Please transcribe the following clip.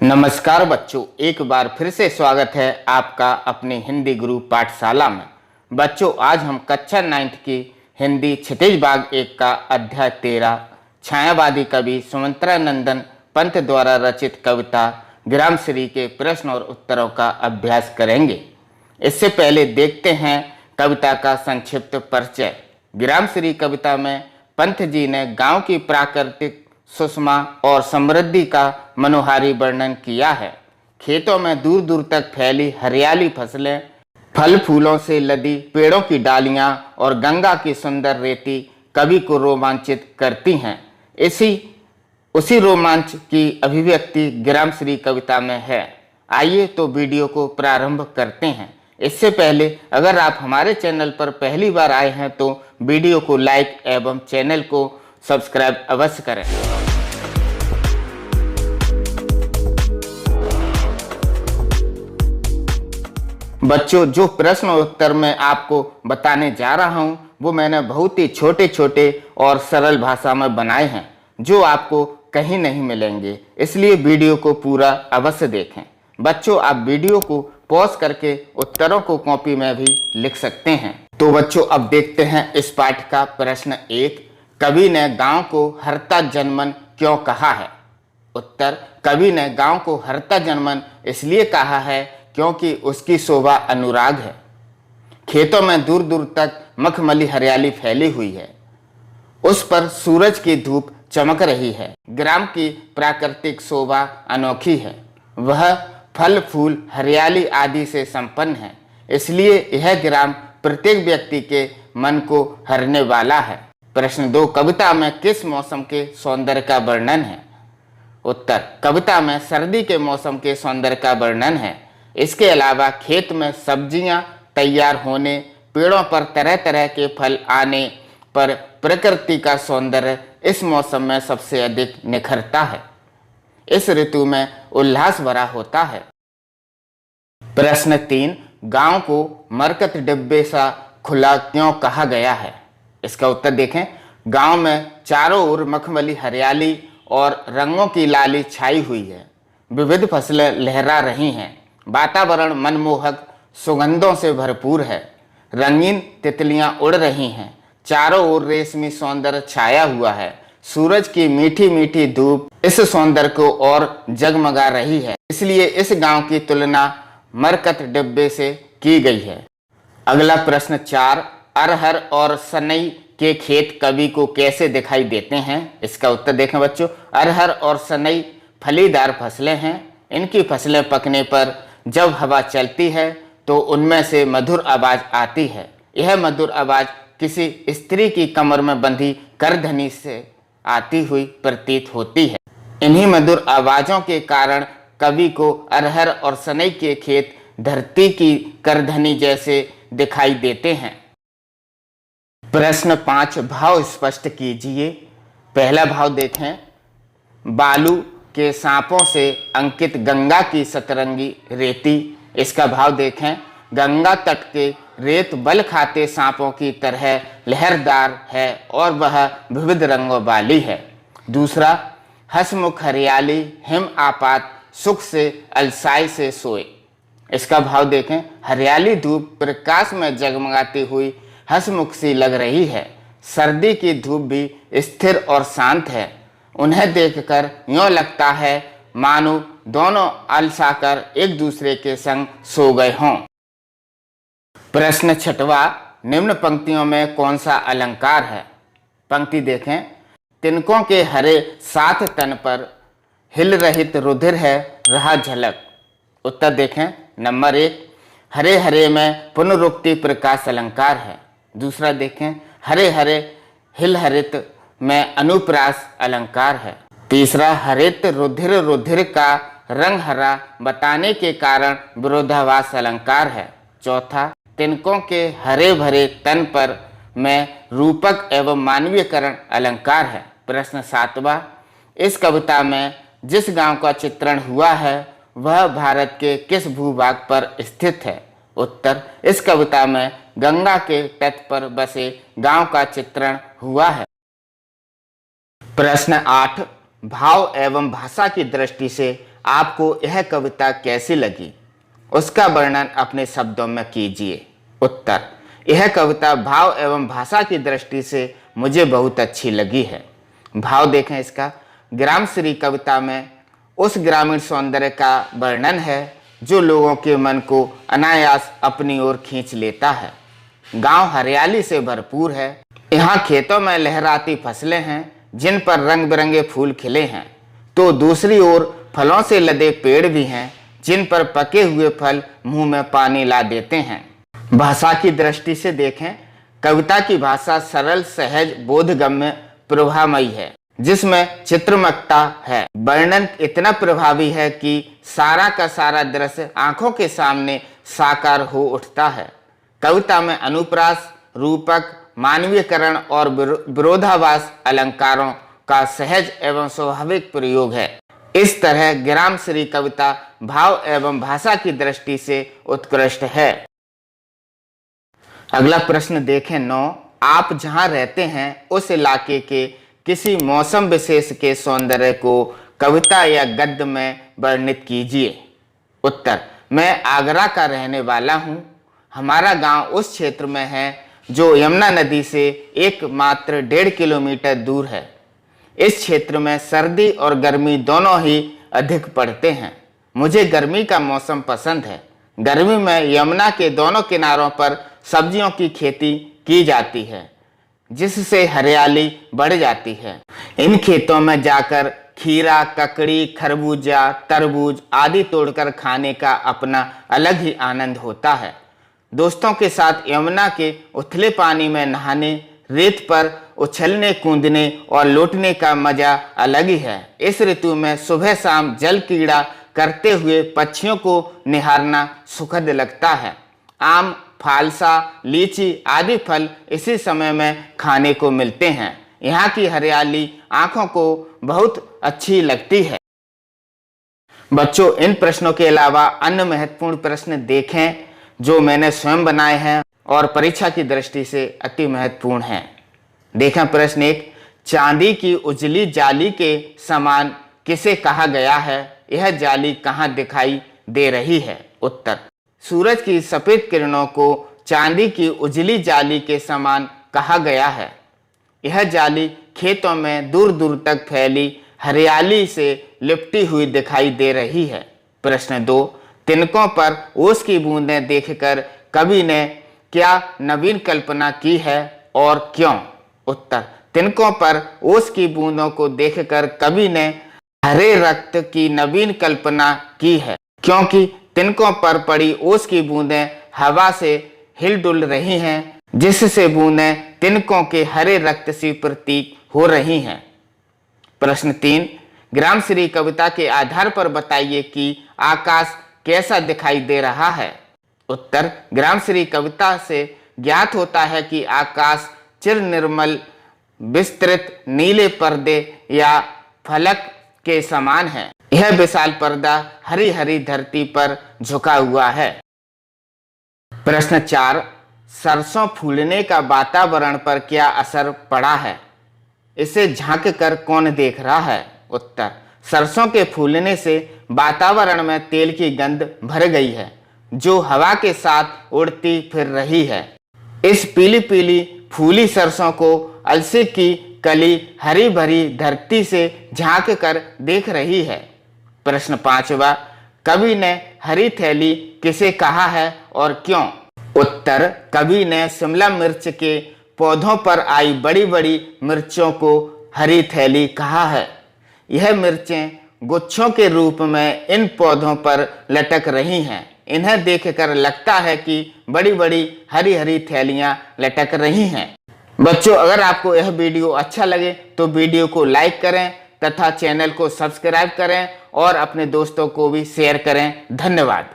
नमस्कार बच्चों, एक बार फिर से स्वागत है आपका अपनी हिंदी गुरु पाठशाला में। बच्चों, आज हम कक्षा 9 की हिंदी क्षितिज भाग 1 का अध्याय 13 छायावादी कवि सुमित्रा नंदन पंत द्वारा रचित कविता ग्रामश्री के प्रश्न और उत्तरों का अभ्यास करेंगे। इससे पहले देखते हैं कविता का संक्षिप्त परिचय। ग्रामश्री कविता में पंत जी ने गांव की प्राकृतिक सुषमा और समृद्धि का मनोहारी वर्णन किया है। खेतों में दूर दूर तक फैली हरियाली फसलें, फल फूलों से लदी पेड़ों की डालियां और गंगा की सुंदर रेती कवि को रोमांचित करती हैं। उसी रोमांच की अभिव्यक्ति ग्रामश्री कविता में है। आइए तो वीडियो को प्रारंभ करते हैं। इससे पहले अगर आप हमारे चैनल पर पहली बार आए हैं तो वीडियो को लाइक एवं चैनल को सब्सक्राइब अवश्य करें। बच्चों, जो प्रश्न और उत्तर मैं आपको बताने जा रहा हूं वो मैंने बहुत ही छोटे छोटे और सरल भाषा में बनाए हैं जो आपको कहीं नहीं मिलेंगे, इसलिए वीडियो को पूरा अवश्य देखें। बच्चों, आप वीडियो को पॉज करके उत्तरों को कॉपी में भी लिख सकते हैं। तो बच्चों, अब देखते हैं इस पाठ का प्रश्न 1। कवि ने गांव को हरता जनमन क्यों कहा है? उत्तर, कवि ने गांव को हरता जनमन इसलिए कहा है क्योंकि उसकी शोभा अनुराग है। खेतों में दूर दूर तक मखमली हरियाली फैली हुई है, उस पर सूरज की धूप चमक रही है। ग्राम की प्राकृतिक शोभा अनोखी है, वह फल फूल हरियाली आदि से संपन्न है, इसलिए यह ग्राम प्रत्येक व्यक्ति के मन को हरने वाला है। प्रश्न 2, कविता में किस मौसम के सौंदर्य का वर्णन है? उत्तर, कविता में सर्दी के मौसम के सौंदर्य का वर्णन है। इसके अलावा खेत में सब्जियां तैयार होने, पेड़ों पर तरह तरह के फल आने पर प्रकृति का सौंदर्य इस मौसम में सबसे अधिक निखरता है। इस ऋतु में उल्लास भरा होता है। प्रश्न 3, गांव को मरकत डिब्बे सा खुला क्यों कहा गया है? इसका उत्तर देखें। गांव में चारों ओर मखमली हरियाली और रंगों की लाली छाई हुई है। विविध फसलें लहरा रही हैं। वातावरण मनमोहक सुगंधों से भरपूर है। रंगीन तितलियां उड़ रही हैं। चारों ओर रेशमी सौंदर्य छाया हुआ है। सूरज की मीठी मीठी धूप इस सौंदर्य को और जगमगा रही है, इसलिए इस गांव की तुलना मरकत डिब्बे से की गई है। अगला प्रश्न 4, अरहर और सनई के खेत कवि को कैसे दिखाई देते हैं? इसका उत्तर देखें बच्चों। अरहर और सनई फलीदार फसलें हैं। इनकी फसलें पकने पर जब हवा चलती है तो उनमें से मधुर आवाज आती है। यह मधुर आवाज किसी स्त्री की कमर में बंधी करधनी से आती हुई प्रतीत होती है। इन्हीं मधुर आवाजों के कारण कवि को अरहर और सनई के खेत धरती की करधनी जैसे दिखाई देते हैं। प्रश्न 5, भाव स्पष्ट कीजिए। पहला भाव देखें। बालू के सांपों से अंकित गंगा की सतरंगी रेती। इसका भाव देखें। गंगा तट के रेत बल खाते सांपों की तरह लहरदार है और वह विविध रंगों वाली है। दूसरा, हसमुख हरियाली हिम आपात सुख से अलसाई से सोए। इसका भाव देखें। हरियाली धूप प्रकाश में जगमगाती हुई हसमुख सी लग रही है। सर्दी की धूप भी स्थिर और शांत है। उन्हें देखकर यूं लगता है मानो दोनों अलसाकर एक दूसरे के संग सो गए हों। प्रश्न 6, निम्न पंक्तियों में कौन सा अलंकार है? पंक्ति देखें। तिनकों के हरे सात तन पर हिल रहित रुधिर है रहा झलक। उत्तर देखें। नंबर 1, हरे हरे में पुनरुक्ति प्रकाश अलंकार है। दूसरा देखें, हरे हरे हिल हरित में अनुप्रास अलंकार है। तीसरा, हरित रुधिर रुधिर का रंग हरा बताने के कारण विरोधाभास अलंकार है। चौथा, तिनकों के हरे भरे तन पर में रूपक एवं मानवीयकरण अलंकार है। प्रश्न 7, इस कविता में जिस गांव का चित्रण हुआ है वह भारत के किस भूभाग पर स्थित है? उत्तर, इस कविता में गंगा के तट पर बसे गांव का चित्रण हुआ है। प्रश्न 8, भाव एवं भाषा की दृष्टि से आपको यह कविता कैसी लगी, उसका वर्णन अपने शब्दों में कीजिए। उत्तर, यह कविता भाव एवं भाषा की दृष्टि से मुझे बहुत अच्छी लगी है। भाव देखें इसका। ग्रामश्री कविता में उस ग्रामीण सौंदर्य का वर्णन है जो लोगों के मन को अनायास अपनी ओर खींच लेता है। गांव हरियाली से भरपूर है। यहाँ खेतों में लहराती फसलें हैं जिन पर रंग बिरंगे फूल खिले हैं, तो दूसरी ओर फलों से लदे पेड़ भी हैं जिन पर पके हुए फल मुंह में पानी ला देते हैं। भाषा की दृष्टि से देखें, कविता की भाषा सरल, सहज, बोधगम्य, प्रभामयी है, जिसमें चित्रमकता है। वर्णन इतना प्रभावी है कि सारा का सारा दृश्य आंखों के सामने साकार हो उठता है। कविता में अनुप्रास, रूपक, मानवीयकरण और विरोधाभास अलंकारों का सहज एवं स्वाभाविक प्रयोग है। इस तरह ग्रामश्री कविता भाव एवं भाषा की दृष्टि से उत्कृष्ट है। अगला प्रश्न देखें 9। आप जहां रहते हैं उस इलाके के किसी मौसम विशेष के सौंदर्य को कविता या गद्य में वर्णित कीजिए। उत्तर, मैं आगरा का रहने वाला हूं। हमारा गांव उस क्षेत्र में है जो यमुना नदी से एकमात्र 1.5 किलोमीटर दूर है। इस क्षेत्र में सर्दी और गर्मी दोनों ही अधिक पड़ते हैं। मुझे गर्मी का मौसम पसंद है। गर्मी में यमुना के दोनों किनारों पर सब्जियों की खेती की जाती है, जिससे हरियाली बढ़ जाती है। इन खेतों में जाकर खीरा, ककड़ी, खरबूजा, तरबूज आदि तोड़कर खाने का अपना अलग ही आनंद होता है। दोस्तों के साथ यमुना के उथले पानी में नहाने, रेत पर उछलने, कूदने और लौटने का मजा अलग ही है। इस ऋतु में सुबह शाम जल क्रीड़ा करते हुए पक्षियों को निहारना सुखद लगता है। आम, फालसा, लीची आदि फल इसी समय में खाने को मिलते हैं। यहाँ की हरियाली आंखों को बहुत अच्छी लगती है। बच्चों, इन प्रश्नों के अलावा अन्य महत्वपूर्ण प्रश्न देखें जो मैंने स्वयं बनाए हैं और परीक्षा की दृष्टि से अति महत्वपूर्ण हैं। देखें प्रश्न 1। चांदी की उजली जाली के समान किसे कहा गया है? यह जाली कहाँ दिखाई दे रही है? उत्तर, सूरज की सफेद किरणों को चांदी की उजली जाली के समान कहा गया है। यह जाली खेतों में दूर दूर तक फैली हरियाली से लिपटी हुई दिखाई दे रही है। प्रश्न 2। तिनकों पर ओस की बूंदें देखकर कवि ने क्या नवीन कल्पना की है और क्यों? उत्तर, तिनकों पर ओस की बूंदों को देखकर कवि ने हरे रक्त की नवीन कल्पना की है, क्योंकि तिनकों पर पड़ी ओस की बूंदें हवा से हिलडुल रही हैं, जिससे बूंदें तिनकों के हरे रक्त से प्रतीक हो रही हैं। प्रश्न 3। ग्रामश्री कविता के आधार पर बताइए कि आकाश कैसा दिखाई दे रहा है? उत्तर, ग्रामश्री कविता से ज्ञात होता है कि आकाश चिर निर्मल, विस्तृत नीले पर्दे या फलक के समान है। यह विशाल पर्दा हरी हरी धरती पर झुका हुआ है। प्रश्न 4। सरसों फूलने का वातावरण पर क्या असर पड़ा है? इसे झांक कर कौन देख रहा है? उत्तर, सरसों के फूलने से वातावरण में तेल की गंध भर गई है, जो हवा के साथ उड़ती फिर रही है। इस पीली पीली फूली सरसों को अलसी की कली हरी भरी धरती से झांक कर देख रही है। प्रश्न 5वां। कवि ने हरी थैली किसे कहा है और क्यों? उत्तर, कवि ने शिमला मिर्च के पौधों पर आई बड़ी बड़ी मिर्चों को हरी थैली कहा है। यह मिर्चें गुच्छों के रूप में इन पौधों पर लटक रही हैं। इन्हें देखकर लगता है कि बड़ी बड़ी हरी हरी थैलियां लटक रही हैं। बच्चों, अगर आपको यह वीडियो अच्छा लगे तो वीडियो को लाइक करें तथा चैनल को सब्सक्राइब करें और अपने दोस्तों को भी शेयर करें। धन्यवाद।